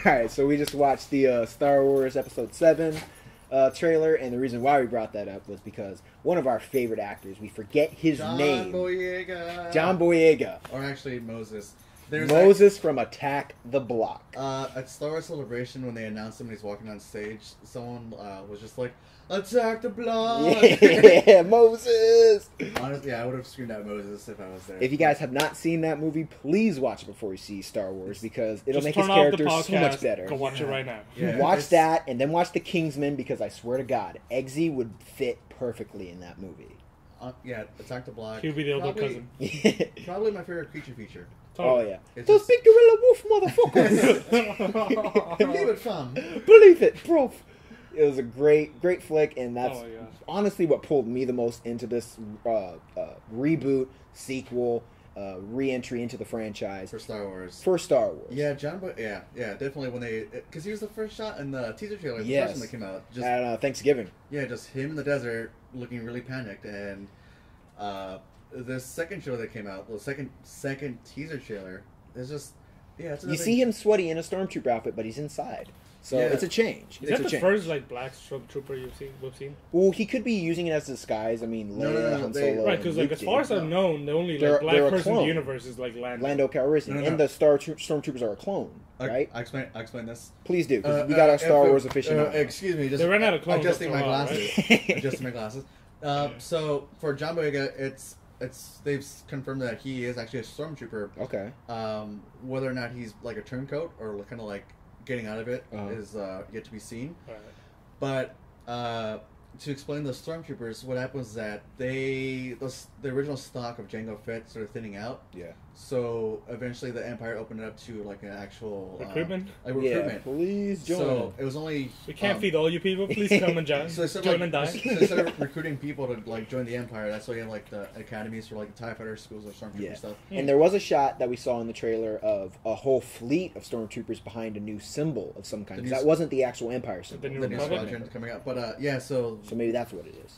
Alright, so we just watched the Star Wars Episode 7 trailer, and the reason why we brought that up was because one of our favorite actors, we forget his name. John Boyega. Or actually, Moses. Moses from Attack the Block. At Star Wars Celebration, when they announced him when he's walking on stage, someone was just like, "Attack the Block!" Yeah, Moses! Honestly, I would have screamed out Moses if I was there. If you guys have not seen that movie, please watch it before you see Star Wars, because it'll Just make his turn off the character so much podcast, better. Go watch it right now. Yeah, Watch that, and then watch The Kingsman, because I swear to God, Eggsy would fit perfectly in that movie. Yeah, Attack the Block. He'll be the older cousin. Probably my favorite creature feature. Oh, yeah. It's Those just- big gorilla wolf motherfuckers! Believe it, fam. Believe it, bro. It was a great flick, and that's Oh, yeah. honestly what pulled me the most into this reboot, sequel, re-entry into the franchise For Star Wars. for Star Wars. Yeah, yeah, definitely when they, because he was the first shot in the teaser trailer, the Yes. first one that came out. Just At Thanksgiving. yeah, just him in the desert looking really panicked, and the second trailer that came out, the second teaser trailer, is just it's You another- see him sweaty in a stormtrooper outfit, but he's inside. So Yeah. it's a change. Is It's that a the change. first like black trooper we've seen? Well, he could be using it as a disguise. I mean, No, Leia, no, Han they- Solo, Right, and because like Luke as far as did. I've known, the only They're- like black they're a person in the clone. universe is like Lando. Lando Calrissian, No, no, and no. the stormtroopers are a clone, right? I explain this. Please do, because we got our Star Wars aficionado. Excuse me, just They ran out of clones adjusting my after a while, glasses. Adjusting my glasses. So for John Boyega, it's they've confirmed that he is actually a stormtrooper. Okay. Whether or not he's like a turncoat or kind of like getting out of it is Uh-huh. yet to be seen. Right. But to explain the stormtroopers, what happens is that the original stock of Jango Fett started thinning out. Yeah. So eventually, the Empire opened it up to like an actual Recruitment? recruitment. Yeah. Please join. So it was only We can't feed all you people. Please come and join. So they started, Join like, and die. so they started recruiting people to like join the Empire. That's why you have like the academies for like TIE fighter schools or stormtrooper Yeah. stuff. And there was a shot that we saw in the trailer of a whole fleet of stormtroopers behind a new symbol of some kind. The 'Cause new- that wasn't the actual Empire symbol. The new The new Republic? squadron coming out, but yeah, so So maybe that's what it is.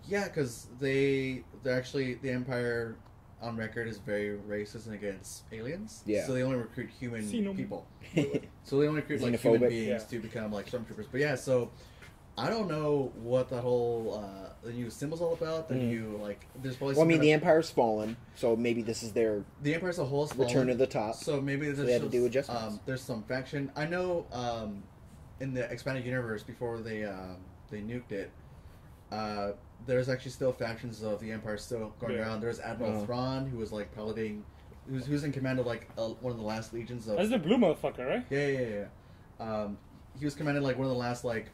yeah, because they're actually the Empire on record is very racist and against aliens. Yeah. So they only recruit human Xenom. people. So they only recruit like human Xenophobic. beings Yeah. to become like stormtroopers. But yeah, so I don't know what that whole the new symbol's all about. The new like there's probably. Well, I some mean, kind the of- Empire's fallen, so maybe this is their the Empire as a whole is return fallen. to the top. So maybe there's they had to do adjustments. there's some faction. I know in the expanded universe before they nuked it, there's actually still factions of the Empire still going Yeah. around. There's Admiral Uh-huh. Thrawn who was like piloting, who's in command of like one of the last legions of. That's the blue motherfucker, right? Yeah. He was commanding like one of the last like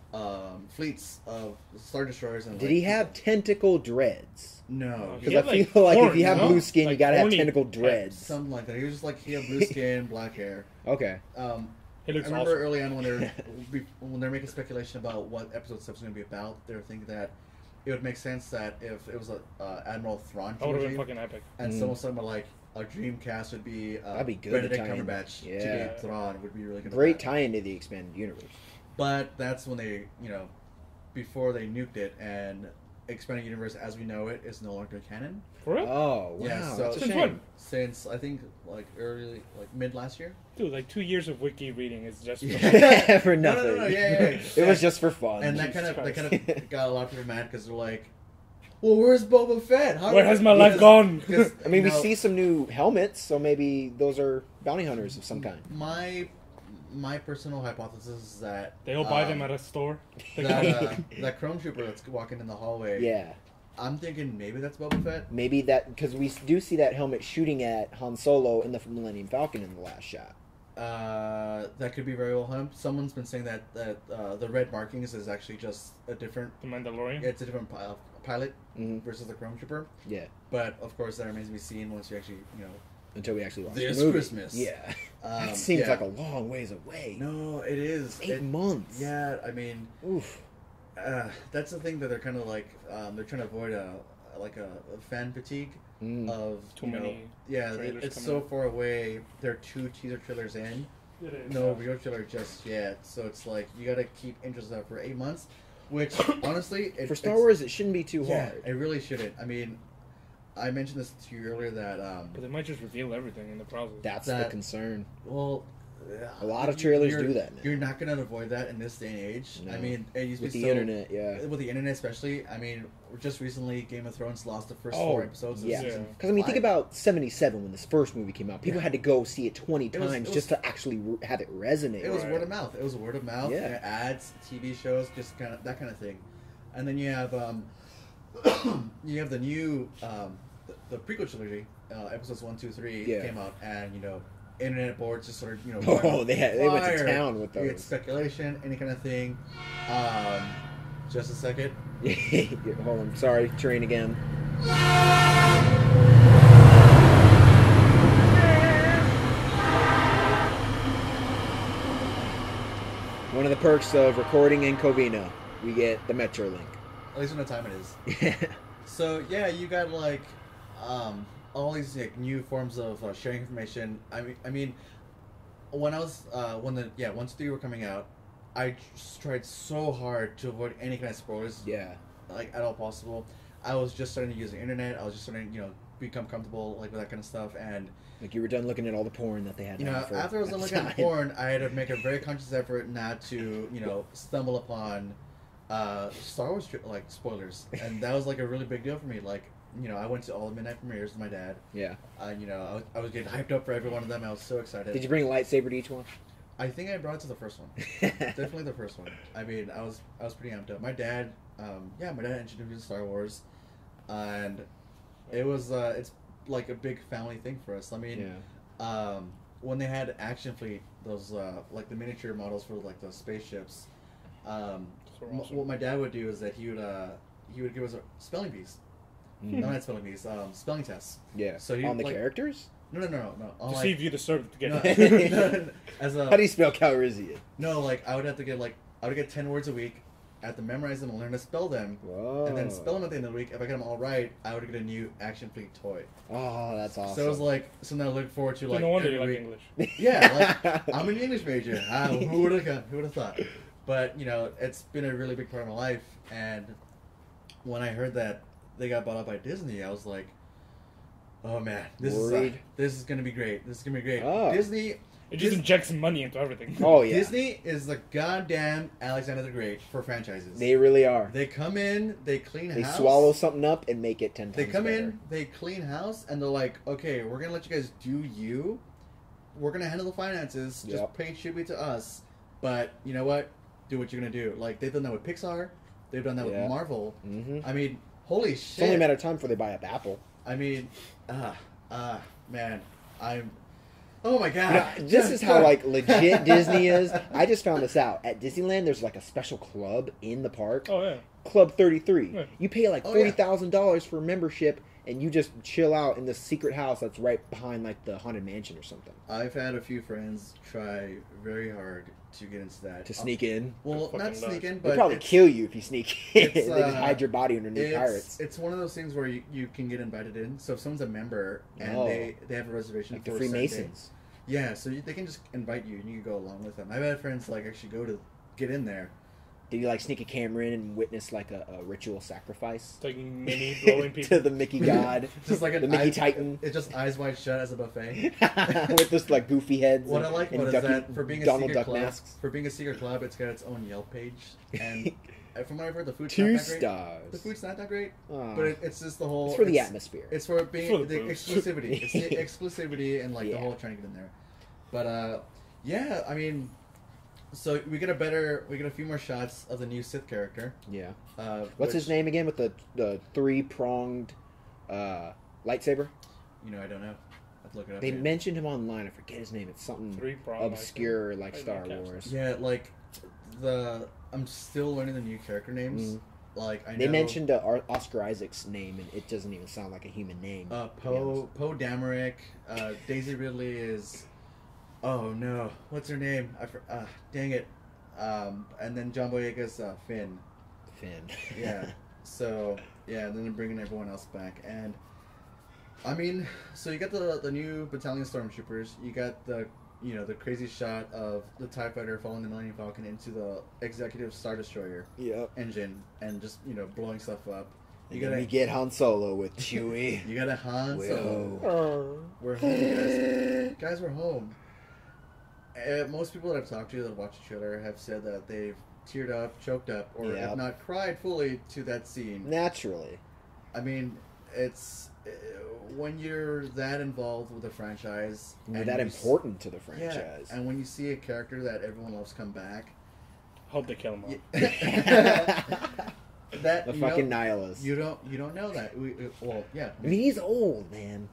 fleets of Star Destroyers. And Did like, he have tentacle dreads? No. He Because had, I like, feel like if horns, you have no? blue skin, you Like gotta have horny tentacle heads. dreads. Something like that. He was just like he had blue skin, black hair. Okay. He I looks remember awesome. early on when they're making speculation about what episode 7 is going to be about, they were thinking that it would make sense that if it was a Admiral Thrawn That would have trilogy, been fucking epic. and someone talking about like a dream cast would be That'd be good to Benedict tie in. Cumberbatch to Yeah. be Thrawn would be really good. Great tie into the expanded universe. But that's when they, before they nuked it, and expanded universe as we know it is no longer canon. For real? Oh, wow. Yeah, so that's a Since shame. when? Since I think like mid last year. Dude, like 2 years of wiki reading is just Yeah. For No, nothing. no, yeah. It was just for fun. And that Jesus kind Christ. of got a lot of people mad because they're like, "Well, where's Boba Fett? Where has my life gone?" Because, I mean, we see some new helmets, so maybe those are bounty hunters of some kind. my personal hypothesis is that They all buy them at a store. that Chrome Trooper that's walking in the hallway. Yeah. I'm thinking maybe that's Boba Fett. Maybe that, because we do see that helmet shooting at Han Solo in the Millennium Falcon in the last shot. That could be very well him. Someone's been saying that the red markings is actually just a different. The Mandalorian. It's a different pilot Mhm. versus the Chrome Trooper. Yeah. But of course, that remains to be seen once you actually Until we actually watch This the movie. Christmas. Yeah. That seems yeah. like a long ways away. No, it is 8 months. Yeah, I mean, Oof. that's the thing that they're kind of like they're trying to avoid a fan fatigue of Too many. It's so far away. They're 2 teaser trailers in. No real trailer just yet. So it's like you got to keep interest up for 8 months, which honestly, for Star Wars, it shouldn't be too hard. It really shouldn't. I mean, I mentioned this to you earlier that. But they might just reveal everything in the process. That's the concern. Well. A lot of trailers do that now. You're not going to avoid that in this day and age. No. I mean, it used to with be the internet, yeah. With the internet, especially. I mean, just recently, Game of Thrones lost the first 4 episodes of season 5. Because, I mean, think about 77 when this first movie came out. People had to go see it 20 times just to actually have it resonate. It was word of mouth. It was word of mouth. Yeah. Ads, TV shows, just kind of that kind of thing. And then you have the new the prequel trilogy, episodes 1, 2, 3 came out, and internet boards just sort of they went to town with those. It's speculation, any kind of thing. Just a second. Hold on, sorry, train again. One of the perks of recording in Covina, we get the Metro link. At least we know what time it is. So yeah, you got like all these new forms of sharing information. I mean, when I was when the 1, 2, 3 were coming out, I just tried so hard to avoid any kind of spoilers. Yeah, like at all possible. I was just starting to use the internet. I was just starting, become comfortable like with that kind of stuff, and like you were done looking at all the porn that they had. After I was done looking at porn, I had to make a very conscious effort not to, stumble upon Star Wars spoilers, and that was like a really big deal for me. Like, I went to all the midnight premieres with my dad. Yeah. I was getting hyped up for every one of them. I was so excited. Did you bring a lightsaber to each one? I think I brought it to the first one. Definitely the first one. I mean, I was pretty amped up. My dad, my dad introduced me to Star Wars, and it was it's like a big family thing for us. I mean, when they had Action Fleet, those like the miniature models for like the spaceships, what my dad would do is that he would give us a spelling bees. No, not spelling bees. Spelling tests. Yeah. So on the characters? No. To see if you deserve to get it. How do you spell Calrissian? No, like I would have to get 10 words a week. I have to memorize them and learn to spell them. Whoa. And then spell them at the end of the week. If I get them all right, I would get a new Action Fleet toy. Oh, that's awesome. So it was like something I look forward to. Like, no wonder you like English. Yeah, like I'm an English major. Who would have thought? But it's been a really big part of my life. And when I heard that they got bought up by Disney, I was like, oh man, this is gonna be great. This is gonna be great. Oh. Disney. It just injects money into everything. Oh yeah. Disney is the goddamn Alexander the Great for franchises. They really are. They come in, they clean house. They swallow something up and make it 10 times better. They come better. in, they clean house, and they're like, okay, we're gonna let you guys do you. We're gonna handle the finances. Just pay tribute to us. But you know what? Do what you're gonna do. Like they've done that with Pixar. They've done that with Marvel. Mm-hmm. I mean, holy shit! It's only a matter of time before they buy up Apple. I mean, man, oh my god! This is how like legit Disney is. I just found this out at Disneyland. There's like a special club in the park. Oh yeah. Club 33. Yeah. You pay like $40,000 for membership, and you just chill out in this secret house that's right behind like the Haunted Mansion or something. I've had a few friends try very hard to get into that. To sneak in. Well, not sneak in, but they'll probably kill you if you sneak in. They just hide your body underneath pirates. It's one of those things where you can get invited in. So if someone's a member and they have a reservation like for the Freemasons. Yeah, so they can just invite you and you can go along with them. I've had friends like actually go to get in there. Did you like sneak a camera in and witness like a ritual sacrifice? Like mini blowing people to the Mickey God, just like the Mickey Titan. It's just eyes wide shut as a buffet with just like goofy heads. What I like about it is that for being a Donald secret Duck club, masks. For being a secret club, it's got its own Yelp page, and from what I've heard, the food's 2 not that great. stars. The food's not that great, Oh. but it's just the whole. It's for the atmosphere. It's for being the booze. exclusivity. It's the exclusivity and like the whole trying to get in there. But yeah, I mean. So we get a few more shots of the new Sith character. Yeah. What's his name again with the 3-pronged lightsaber? I don't know. I have to look it up. They mentioned him online. I forget his name. It's something obscure like Star Wars. Yeah, like I'm still learning the new character names. Like they mentioned Oscar Isaac's name, and it doesn't even sound like a human name. Poe Dameron. Daisy Ridley is. Oh no, what's her name? Dang it. And then John Boyega's Finn. Finn. Yeah. So yeah, and then they're bringing everyone else back, and I mean, so you got the new battalion stormtroopers. You got the the crazy shot of the TIE Fighter following the Millennium Falcon into the executive Star Destroyer Yep. engine, and just blowing stuff up. You gotta get Han Solo with Chewie. You got a Han Whoa. Solo. We're home, guys. Guys, we're home. Most people that I've talked to that watch the trailer have said that they've teared up, choked up, or if not cried fully to that scene. Naturally. I mean, it's when you're that involved with the franchise, And you're that important to the franchise. Yeah, and when you see a character that everyone loves come back, Hope they kill him all. that the fucking nihilist. You don't know that. Well, yeah. I mean, he's old, man.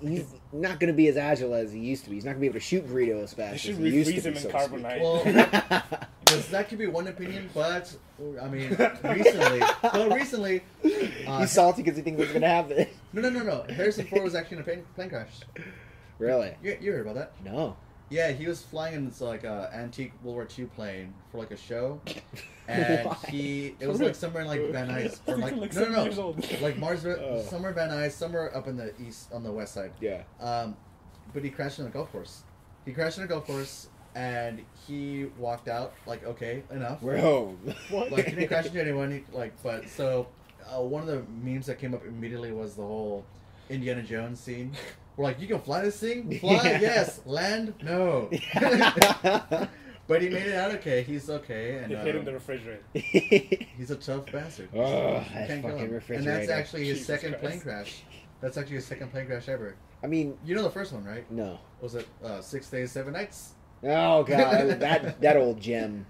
He's not going to be as agile as he used to be. He's not going to be able to shoot Greedo as fast They as should he used to refreeze be. him in so to speak. carbonite. Well, because that could be one opinion, but I mean, recently, He's salty because he thinks it's going to happen. No. Harrison Ford was actually in a plane crash. Really? You heard about that? No. Yeah, he was flying in this like antique World War II plane for like a show, and it was like somewhere in like Van Nuys or like Like no 7 years old. like somewhere Van Nuys, somewhere up in the east on the west side. Yeah. But he crashed in a golf course. And he walked out like, okay, enough. We're home. Like he didn't crash into anyone. But so one of the memes that came up immediately was the whole Indiana Jones scene. We're like, you can fly this thing? Fly? Yeah. Yes. Land? No. But he made it out okay. He's okay. And It hit in the refrigerator. he's a tough bastard. Oh, You that can't kill fucking him. refrigerator. And that's actually his Jesus second Christ. plane crash. That's actually his second plane crash ever. I mean, You know the first one, right? no. Was it 6 Days, 7 Nights? Oh, God. that old gem.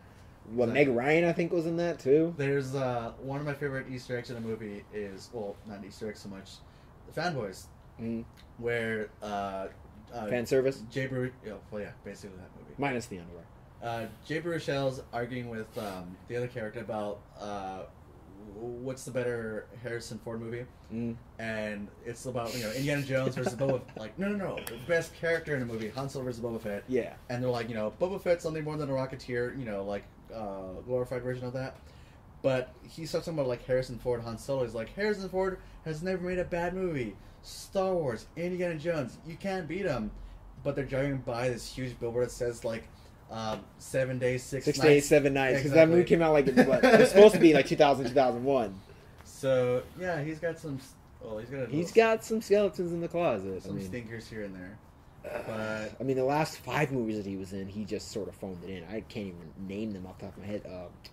What, Exactly. Meg Ryan, I think, was in that, too? There's one of my favorite Easter eggs in a movie is, well, not Easter eggs so much, the Fanboys, Mm. where Fan service? Jay basically that movie. Minus the underwear. Jay Baruchel's arguing with the other character about what's the better Harrison Ford movie, and it's about Indiana Jones versus Boba. Like no, the best character in the movie, Han Solo versus Boba Fett. Yeah. And they're like, Boba Fett's something more than a Rocketeer, like glorified version of that. But he starts talking about like Harrison Ford, Han Solo. He's like, Harrison Ford has never made a bad movie. Star Wars, Indiana Jones, you can't beat him. But they're driving by this huge billboard that says like 7 days, 6 nights. 6 days, 7 nights. Because that Exactly. movie came out like, what? It was supposed to be like 2000, 2001. So yeah, he's got some. Well, He's got some skeletons in the closet. some stinkers here and there. But I mean, the last 5 movies that he was in, he just sort of phoned it in. I can't even name them off the top of my head.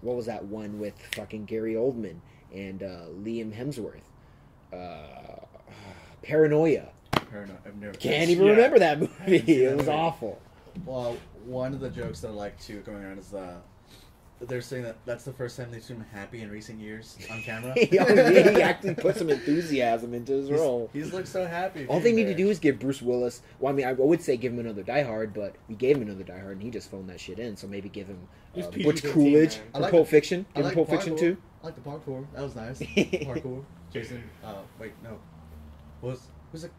What was that one with fucking Gary Oldman and Liam Hemsworth? Paranoia. I've never. Can't even Yeah. remember that movie. haven't seen It that was movie. awful. Well, one of the jokes that I like too going around is they're saying that that's the first time they've seen him happy in recent years on camera. He actually put some enthusiasm into his role. He's looked so happy. All they need to do is give Bruce Willis. Well, I mean, I would say give him another Die Hard, but we gave him another Die Hard, and he just phoned that shit in. So maybe give him He's Butch PG-13, Coolidge man. I for like Pulp the- Fiction. I Give him like Pulp Fiction parkour. too. I like the parkour. That was nice. Parkour. Jason. Wait, no. Who's it?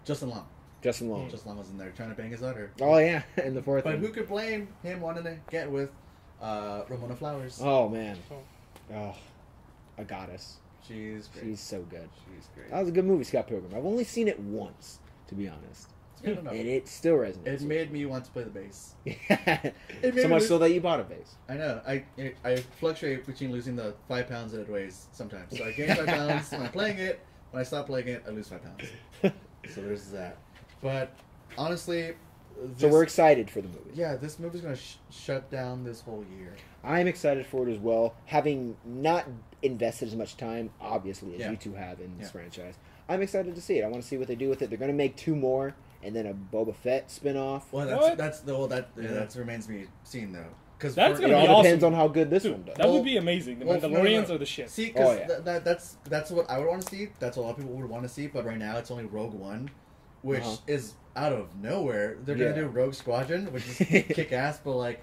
Justin Long. Justin Long. Justin Long was in there trying to bang his daughter. Oh yeah, and the fourth But one. who could blame him wanting to get with Ramona Flowers? Oh man. Oh, a goddess. She's great. She's so good. She's great. That was a good movie, Scott Pilgrim. I've only seen it once, to be honest, It's good enough. and it still resonates. It made me want to play the bass. so made much me- so that you bought a bass. I know. I fluctuate between losing the 5 pounds that it weighs sometimes. So I gain 5 pounds when I'm playing it. When I stop playing it, I lose 5 pounds. So there's that. But honestly, So we're excited for the movie. yeah, this movie's gonna shut down this whole year. I'm excited for it as well. Having not invested as much time, obviously, as Yeah. you two have in this Yeah. franchise, I'm excited to see it. I want to see what they do with it. They're going to make 2 more, and then a Boba Fett spin-off. Well, What? that remains me seen though. Because That's It gonna all be awesome. depends on how good this one Dude, does. that Well- would be amazing. The well, no, Mandalorians no. are the shit. See, because Oh, yeah. that's what I would want to see. That's what a lot of people would want to see. But right now, it's only Rogue One, which Uh-huh. is out of nowhere. They're Yeah. gonna do Rogue Squadron, which is kick ass. But like,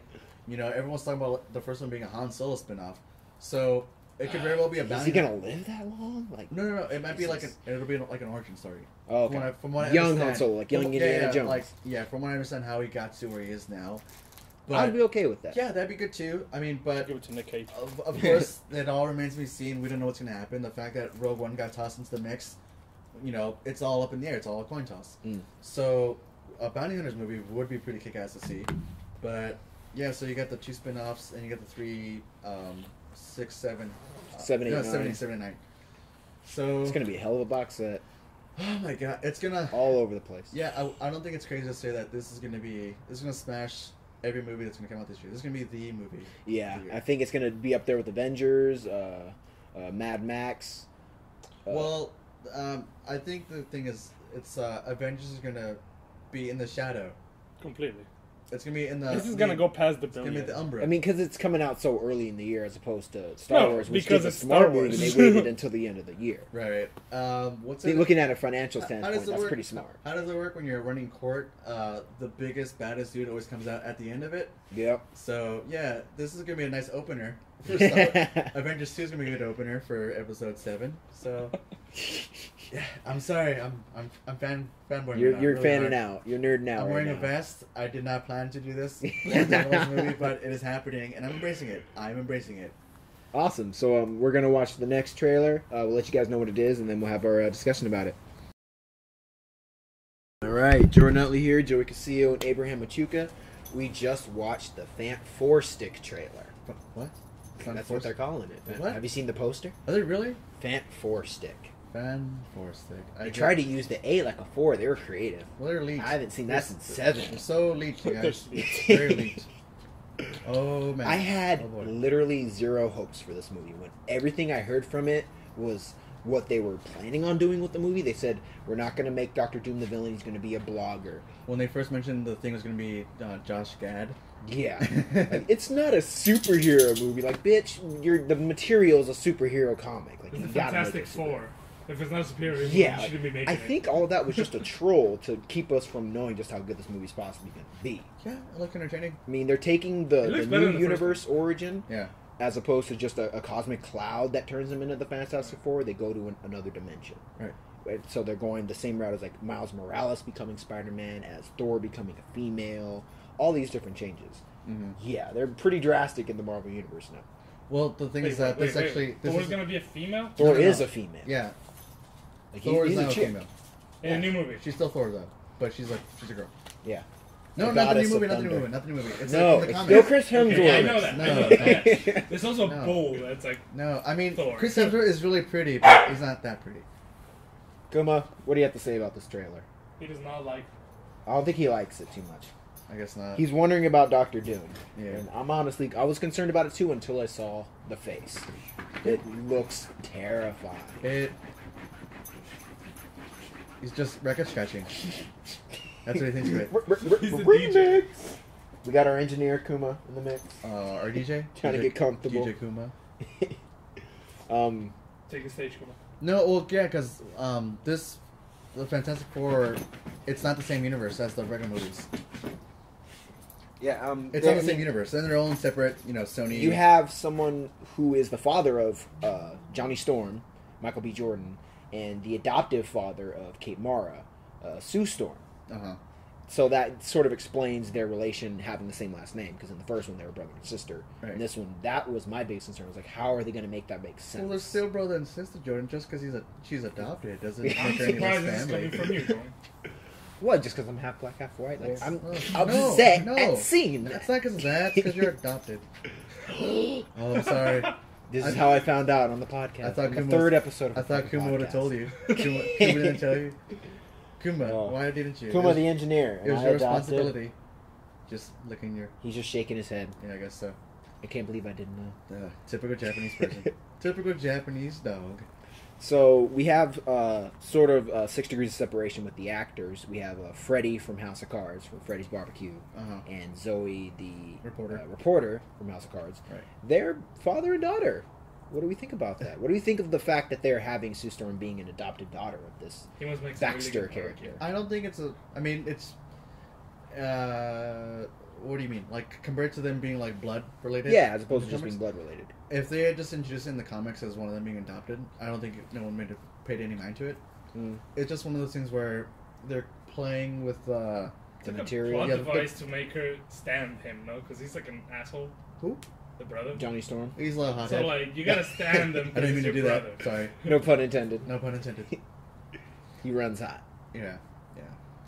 everyone's talking about the first one being a Han Solo spinoff. So it could very well be a Is bounty. he going to live that long? Like, No. It might be Jesus. it'll be like an origin story. oh, okay. From what I Young Han understand. Solo, like young Indiana Jones. From what I understand, how he got to where he is now. But I'd be okay with that. yeah, that'd be good too. I mean, but Give it to Nick Cage. of course, it all remains to be seen. We don't know what's going to happen. The fact that Rogue One got tossed into the mix, it's all up in the air. It's all a coin toss. So a Bounty Hunters movie would be pretty kick-ass to see. But yeah, so you got the 2 spin-offs and you got the 3, 6, 7, 7, 8, 9. 7 and 9. So It's gonna be a hell of a box set, oh my god, it's gonna all over the place. Yeah, I don't think it's crazy to say that this is gonna smash every movie that's gonna come out this year. This is gonna be the movie. Yeah, of the year. I think it's gonna be up there with Avengers, Mad Max. I think the thing is, it's Avengers is gonna be in the shadow. Completely. It's gonna be in the. This is gonna go past the It's gonna be billion. the Umbra. I mean, because it's coming out so early in the year as opposed to Star No, Wars, which because is a it's smart Star move, Wars. and they waited until the end of the year. right. What's See, it? looking at a financial How does standpoint, it that's work? pretty smart. How does it work when you're running court? The biggest, baddest dude always comes out at the end of it. Yep. So yeah, this is gonna be a nice opener. For Star Avengers 2 is gonna be a good opener for Episode 7. So yeah, I'm sorry, I'm fanboying. You're right now, really fanning hard. out. You're nerding out. I'm right wearing now. a vest. I did not plan to do this. I was gonna watch the movie, but it is happening, and I'm embracing it. I'm embracing it. Awesome. So we're gonna watch the next trailer. We'll let you guys know what it is, and then we'll have our discussion about it. All right, Jordan Utley here, Joey Casillo, and Abraham Machuca. We just watched the Fant 4-stick trailer. What? That's what they're calling it. What? Have you seen the poster? Are they really? Fant 4-stick. Fan Force stick. They tried to use the A like a 4. They were creative. Well, they're leaked. I haven't seen that They're- since 7. They're so leaked, you guys. They're Very leaked. Oh man. I had Oh, boy. literally zero hopes for this movie. When everything I heard from it was what they were planning on doing with the movie. They said, we're not going to make Dr. Doom the villain. He's going to be a blogger. When they first mentioned the thing was going to be Josh Gad. Yeah. Like, it's not a superhero movie. Like, bitch, the material is a superhero comic. Like, It's you the gotta make Fantastic it super- Four. If it's not superior, Yeah, you shouldn't be making I it. think all of that was just a troll to keep us from knowing just how good this movie's possibly going to be. Yeah, it looked entertaining. I mean, they're taking It the looks new better than the universe origin Yeah. as opposed to just a cosmic cloud that turns them into the Fantastic Four. They go to another dimension. Right. So they're going the same route as like Miles Morales becoming Spider-Man, as Thor becoming a female. All these different changes. Mm-hmm. Yeah, they're pretty drastic in the Marvel universe now. Well, the thing is that this actually. This Thor's is, gonna be a female Thor no. is a female. yeah. Like, Thor is he's a not a chick. female. in a new movie. She's still Thor though, but she's a girl. Yeah. No, The not the goddess new movie. of Not the new thunder. movie. Not the new movie. It's No, like in the it's comics. still Chris Hemsworth. Okay, I know that. No, I know that. no. There's also No. Bull. That's like No, I mean Thor. Chris Hemsworth is really pretty, but he's not that pretty. Kuma, what do you have to say about this trailer? he does not like. I don't think he likes it too much. I guess not. He's wondering about Doctor Doom. Yeah. And I was concerned about it too until I saw the face. It looks terrifying. He's just record scratching. That's what he thinks of it. He's the Remix. We got our engineer Kuma in the mix. Our DJ Trying to get comfortable. DJ Kuma. Take a stage, come on. No, well, yeah, because the Fantastic Four, it's not the same universe as the regular movies. Yeah, It's not the same universe. They're their own separate, Sony. You have someone who is the father of Johnny Storm, Michael B. Jordan, and the adoptive father of Kate Mara, Sue Storm. Uh-huh. So that sort of explains their relation having the same last name, because in the first one they were brother and sister. Right. In this one, that was my biggest concern. I was like, how are they going to make that make sense? Well, they're still brother and sister, Jordan. Just because she's adopted doesn't make I'm her any less surprised this is family. coming from you, Jordan. What? Just because I'm half black, half white? Like, I'm No, upset no. at seeing that. It's not because of that. It's because you're adopted. Oh, I'm sorry. This is how I found out on the podcast. I thought on the Kuma third was- episode. Of I the thought fucking Kuma would have podcast. told you. Kuma didn't tell you. Kuma, Oh. why didn't you? Kuma It was- the engineer. It was and your I adopted. responsibility. Just licking your. He's just shaking his head. Yeah, I guess so. I can't believe I didn't know. Typical Japanese person. Typical Japanese dog. So we have sort of 6 degrees of separation with the actors. We have Freddie from House of Cards, from Freddy's Barbecue, Uh-huh. and Zoe, the Reporter. from House of Cards. Right. They're father and daughter. What do we think about that? What do we think of the fact that they're having Sue Storm being an adopted daughter of this He must make some really Baxter good character? character. I don't think it's a. I mean, it's. What do you mean? Like compared to them being like blood related? Yeah, as opposed in to the just being comics? blood related. If they had just introduced it in the comics as one of them being adopted, I don't think no one paid any mind to it. Mm. It's just one of those things where they're playing with the It's like material. a Yeah, plot device to make her stand him, no? Because he's like an asshole. Who? The brother. Johnny Storm. He's a little hot. So like you gotta stand him. I didn't mean to do that. brother. Sorry. No pun intended. No pun intended. He runs hot. Yeah.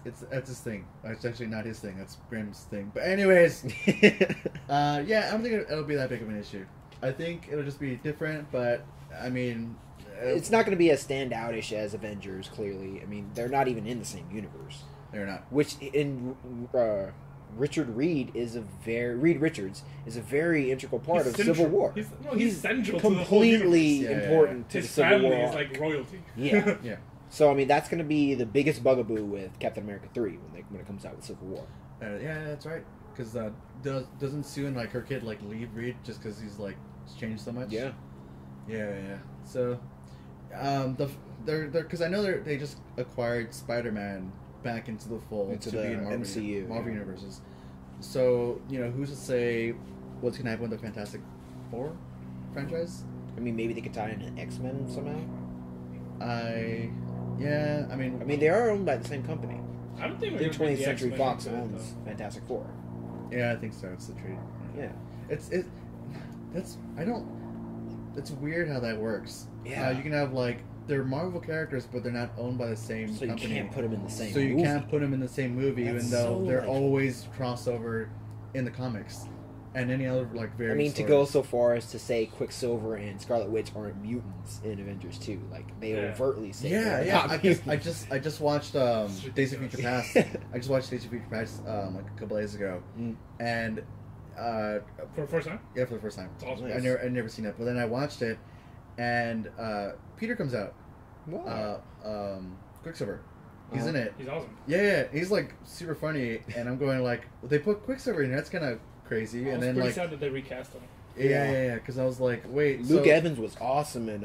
That's his thing. It's actually not his thing. That's Grimm's thing. But anyways, yeah, I don't think it'll be that big of an issue. I think it'll just be different. But I mean, It's not going to be as standoutish as Avengers. Clearly, I mean, they're not even in the same universe. they're not. Which in Richard Reed Reed Richards is a very integral part He's of central. Civil War. He's central to the whole completely universe. Yeah, important to His the Civil family War. is like royalty. Yeah. Yeah. So I mean, that's going to be the biggest bugaboo with Captain America 3 when it comes out with Civil War. Yeah, that's right. Because doesn't Sue and like her kid like leave Reed just because he's like changed so much? Yeah. Yeah. So, they're because I know they just acquired Spider-Man back into the fold Into to the be in Marvel, MCU, Marvel yeah. universes. So who's to say what's gonna happen with the Fantastic Four franchise? I mean, maybe they could tie in an X-Men somehow. I mean, they are owned by the same company. I don't think I we're think gonna 20th get the Century X-Men Fox into it, owns Fantastic Four. yeah, I think so. It's the trade. Yeah. It's weird how that works. Yeah. You can have like they're Marvel characters, but they're not owned by the same So you company. can't put them in the same So you movie. can't put them in the same movie, That's even though so, they're like- always crossover in the comics and any other like I various. mean, to go so far as to say Quicksilver and Scarlet Witch aren't mutants in Avengers 2. Like, they Yeah. overtly say Yeah, they're yeah. not I just watched Days of ridiculous. Future Past. I just watched Days of Future Past like a couple days ago, Mm. and For the first time? yeah, for the first time. It's awesome. Nice. I'd never seen it, but then I watched it, and Peter comes out. Wow. Quicksilver. He's in Uh-huh. it. He's awesome. Yeah, he's like super funny, and I'm going like, they put Quicksilver in. That's kind of crazy. I And was then pretty like, sad that they recast him. yeah, because I was like, wait, Luke so, Evans was awesome in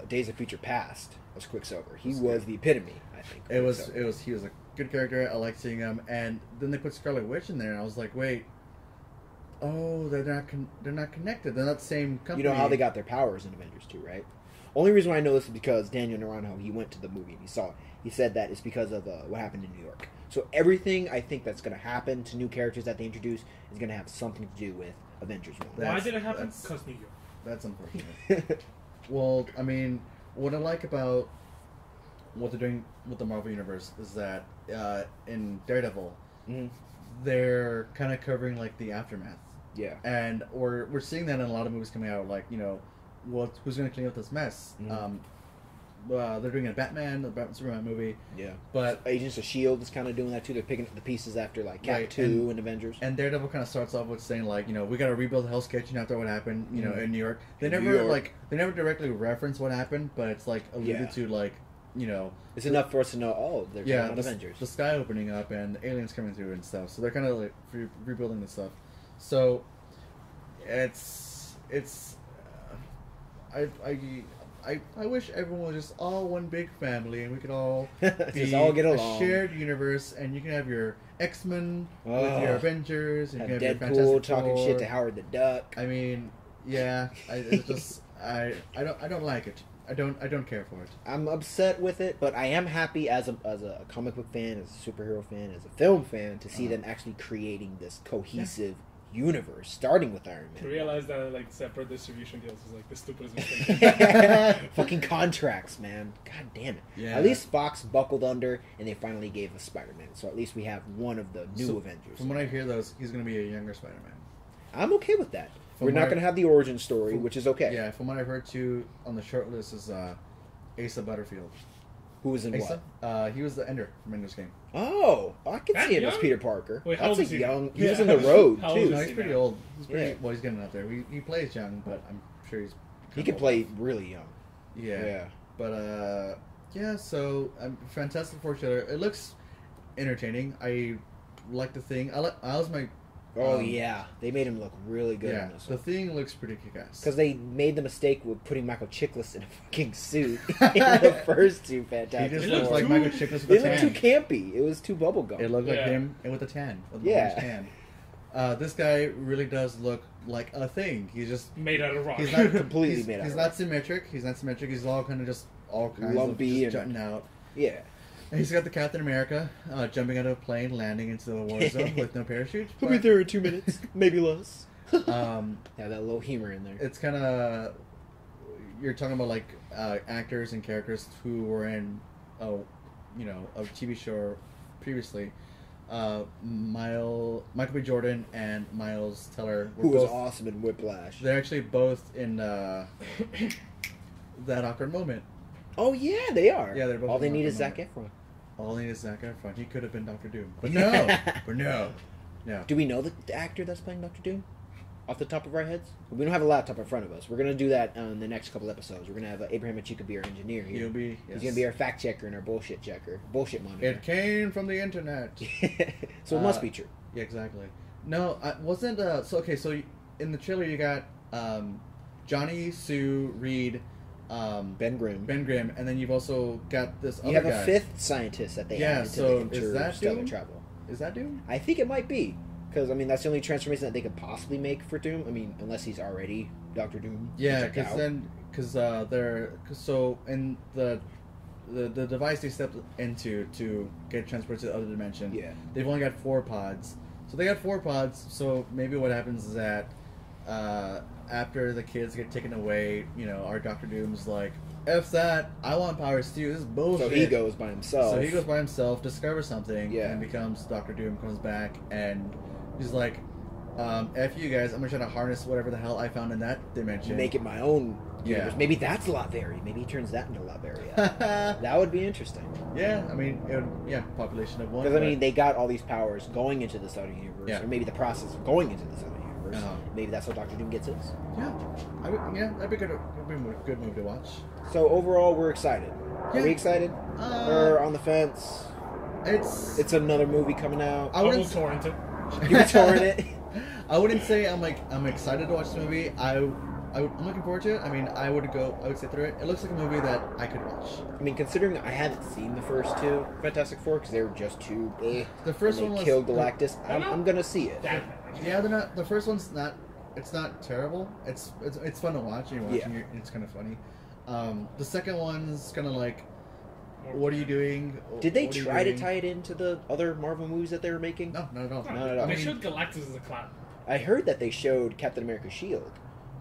Days of Future Past as Quicksilver. He was the epitome, I think. of He was a good character. I liked seeing him, and then they put Scarlet Witch in there, and I was like, wait, oh, they're not connected. They're not the same company. You know how they got their powers in Avengers 2, right? Only reason why I know this is because Daniel Naranjo, he went to the movie and he saw it. He said that it's because of what happened in New York. So everything I think that's going to happen to new characters that they introduce is going to have something to do with Avengers 1. Why That's- did it happen? that's- Because New York. That's unfortunate. Well, I mean, what I like about what they're doing with the Marvel Universe is that in Daredevil, Mhm. they're kind of covering like the aftermath, Yeah. and we're seeing that in a lot of movies coming out. Like who's going to clean up this mess? Mhm. They're doing a Batman Superman movie, Yeah. but Agents of S.H.I.E.L.D. is kind of doing that too. They're picking up the pieces after like Cap Right, 2 and Avengers. and Daredevil kind of starts off with saying like, we got to rebuild Hell's Kitchen after what happened, Mhm. in New York. They In never New York. they never directly reference what happened, but it's like alluded Yeah. to like, It's enough for us to know, oh, they're yeah, talking about Avengers. the sky opening up and the aliens coming through and stuff. So they're kind of like rebuilding the stuff. So it's I wish everyone was just all one big family and we could all Just be all get a along. shared universe, and you can have your X-Men with Oh. your Avengers, and Have you can have your Deadpool Fantastic talking Four. shit to Howard the Duck. I mean, yeah, it's just I don't like it. I don't care for it. I'm upset with it, but I am happy as a comic book fan, as a superhero fan, as a film fan, to see Uh-huh. them actually creating this cohesive universe, starting with Iron To Man. realize that like separate distribution deals is like the stupidest thing. Fucking contracts, man. God damn it. Yeah. At least Fox buckled under, and they finally gave us Spider-Man. So at least we have one of the new So, Avengers. From what I hear, he's going to be a younger Spider-Man. I'm okay with that. From We're not what I- going to have the origin story, which is okay. Yeah, from what I've heard too, on the short list is Asa Butterfield. Who was in Asa? what? He was the Ender from Ender's Game. Oh, I can That see him as young? Peter Parker. Wait, how That's old a is he? young. He Yeah. was in the road How old too. is No, he he's pretty now? old. He's pretty Yeah. well. He's getting out there. He plays young, but I'm sure he's. He could play really young. Yeah. Yeah. But yeah. So Fantastic Four trailer. It looks entertaining. I like the thing. I was my. Oh yeah, they made him look really good Yeah. in this The one. thing looks pretty kick-ass. Because they made the mistake with putting Michael Chiklis in a fucking suit in the first two he Fantastic just It looks looks like too- Michael Chiklis with It a looked too tan. campy. It was too bubblegum. It looked like Yeah. him and with a tan. With Yeah. orange tan. This guy really does look like a thing. He's just. Made out of rock. He's not Completely he's, made out He's of not rock. symmetric. He's not symmetric. He's all kind of just all kinds Lumpy of just and- jutting out. Yeah. He's got the Captain America jumping out of a plane, landing into the war zone with no parachute. He'll be there in 2 minutes, maybe less. Have that little humor in there. It's kind of you're talking about like actors and characters who were in a TV show previously. Michael B. Jordan and Miles Teller who was awesome in Whiplash. They're actually both in That Awkward Moment. Oh yeah, they are. Yeah, they're both. All they need is Zac Efron. All they need is Zac Efron. He could have been Dr. Doom, but no, no. Do we know the actor that's playing Dr. Doom? Off the top of our heads? We don't have a laptop in front of us. We're going to do that in the next couple episodes. We're going to have Abraham Achika be our engineer here. He's going to be our fact checker and our bullshit checker. Bullshit monitor. It came from the internet. So it must be true. Yeah, exactly. No, wasn't... So in the trailer you got Johnny, Sue, Reed... Ben Grimm. And then you've also got this other guy. You have a fifth scientist that they added to the interstellar travel. Is that Doom? I think it might be. Because, I mean, that's the only transformation that they could possibly make for Doom. I mean, unless he's already Dr. Doom. Yeah, so in the device they stepped into to get transported to the other dimension, they've only got 4 pods. So they got 4 pods, so maybe what happens is that after the kids get taken away, our Dr. Doom's like, F that, I want powers too, this is bullshit. So he goes by himself. Discovers something, and becomes Dr. Doom, comes back, and he's like, F you guys, I'm going to try to harness whatever the hell I found in that dimension. Make it my own universe. Yeah. Maybe that's Latveria. Maybe he turns that into Latveria. That would be interesting. Yeah, I mean, population of 1. Because, I mean, they got all these powers going into this other universe, or maybe the process of going into this other universe. Maybe that's how Dr. Doom gets his. That'd be a good movie to watch. So, overall, we're excited. Are we excited? Or on the fence? It's another movie coming out. I will torrent it. You torrent it? I wouldn't say I'm excited to watch the movie. I'm looking forward to it. I mean, I would sit through it. It looks like a movie that I could watch. I mean, considering I haven't seen the first 2 Fantastic Four because they were just too The first one killed Galactus. I'm gonna see it. Yeah, they're not. The first one's not. It's not terrible. It's fun to watch. You're watching it. It's kind of funny. The second one's kind of like, what are you doing? Did they try to tie it into the other Marvel movies that they were making? No, not at all. Not at all. They showed Galactus as a clown. I heard that they showed Captain America's shield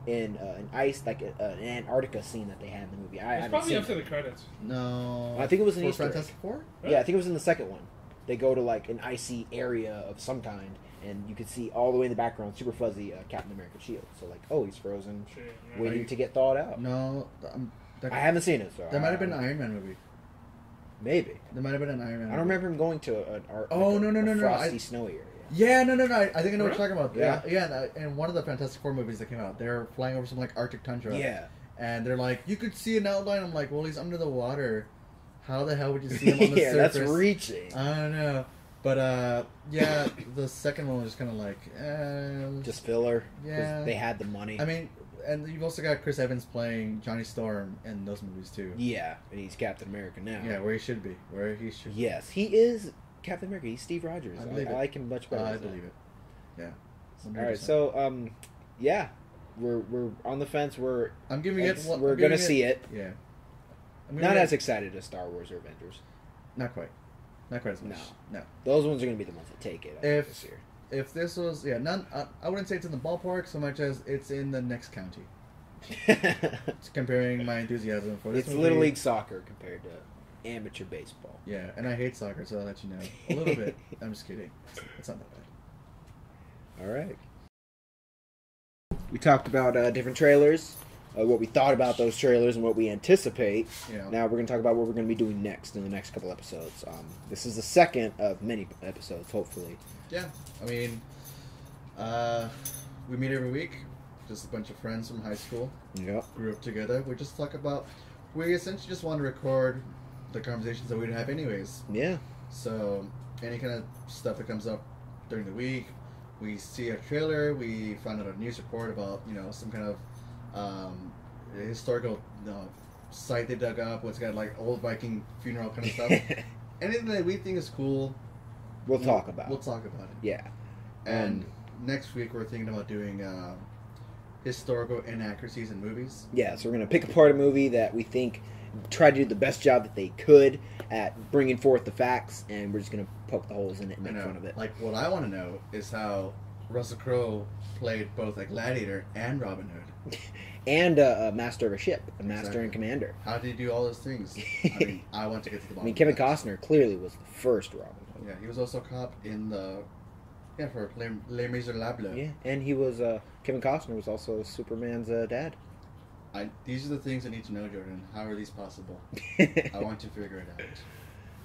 in an ice, like an Antarctica scene that they had in the movie. It's probably after the credits. No, I think it was an Easter Fantastic Four. Yeah, I think it was in the second one. They go to like an icy area of some kind, and you can see all the way in the background, super fuzzy, Captain America's shield. So like, oh, he's frozen, waiting to get thawed out. No, I haven't seen it. So there might have been an Iron Man movie. Maybe there might have been an Iron Man. I don't remember him going to a frosty, snowy area. Yeah, no. I think I know what you're talking about. Yeah. In one of the Fantastic Four movies that came out, they're flying over some like Arctic tundra. Yeah. And they're like, you could see an outline. I'm like, well, he's under the water. How the hell would you see him on the surface? That's reaching. I don't know. But the second one was kind of like, just filler. Yeah. They had the money. I mean, and you've also got Chris Evans playing Johnny Storm in those movies too. Yeah, and he's Captain America now. Yeah, where he should be. Yes, he is Captain America. He's Steve Rogers. I like him much better. I believe it. Yeah. 100%. All right, so yeah, we're on the fence. I'm giving it. We're gonna see it. Yeah. Not as excited as Star Wars or Avengers. Not quite. Not quite as much. No. Those ones are gonna be the ones that take it. This year. If this was I wouldn't say it's in the ballpark so much as it's in the next county. It's comparing my enthusiasm for this. It's Little League soccer compared to amateur baseball. Yeah, and I hate soccer, so I'll let you know a little bit. I'm just kidding. It's not that bad. All right. We talked about different trailers, what we thought about those trailers, and what we anticipate. Yeah. Now we're going to talk about what we're going to be doing next in the next couple episodes. This is the second of many episodes, hopefully. Yeah, I mean, we meet every week. Just a bunch of friends from high school. Yep. Grew up together. We just talk about. We essentially just want to record the conversations that we'd have anyways. Yeah. So any kind of stuff that comes up during the week, we see a trailer. We find out a news report about some kind of historical site they dug up. What's got like old Viking funeral kind of stuff. Anything that we think is cool. We'll talk about it. Yeah. And next week we're thinking about doing historical inaccuracies in movies. Yeah, so we're going to pick apart a movie that we think tried to do the best job that they could at bringing forth the facts, and we're just gonna poke the holes in it and make fun of it. Like, what I want to know is how Russell Crowe played both a gladiator and Robin Hood. And a master of a ship, a master and commander. How did he do all those things? I mean, I want to get to the bottom. I mean, Kevin Costner clearly was the first Robin Hood. Yeah, he was also a cop in for Les Miserables. Yeah, and he was, Kevin Costner was also Superman's dad. These are the things I need to know, Jordan. How are these possible? I want to figure it out.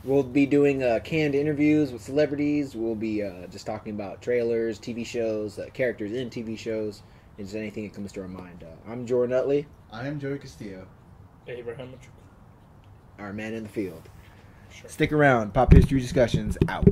We'll be doing canned interviews with celebrities. We'll be just talking about trailers, TV shows, characters in TV shows, and just anything that comes to our mind. I'm Jordan Utley. I am Joey Castillo. Abraham Machuca. Our man in the field. Sure. Stick around. Pop History Discussions out.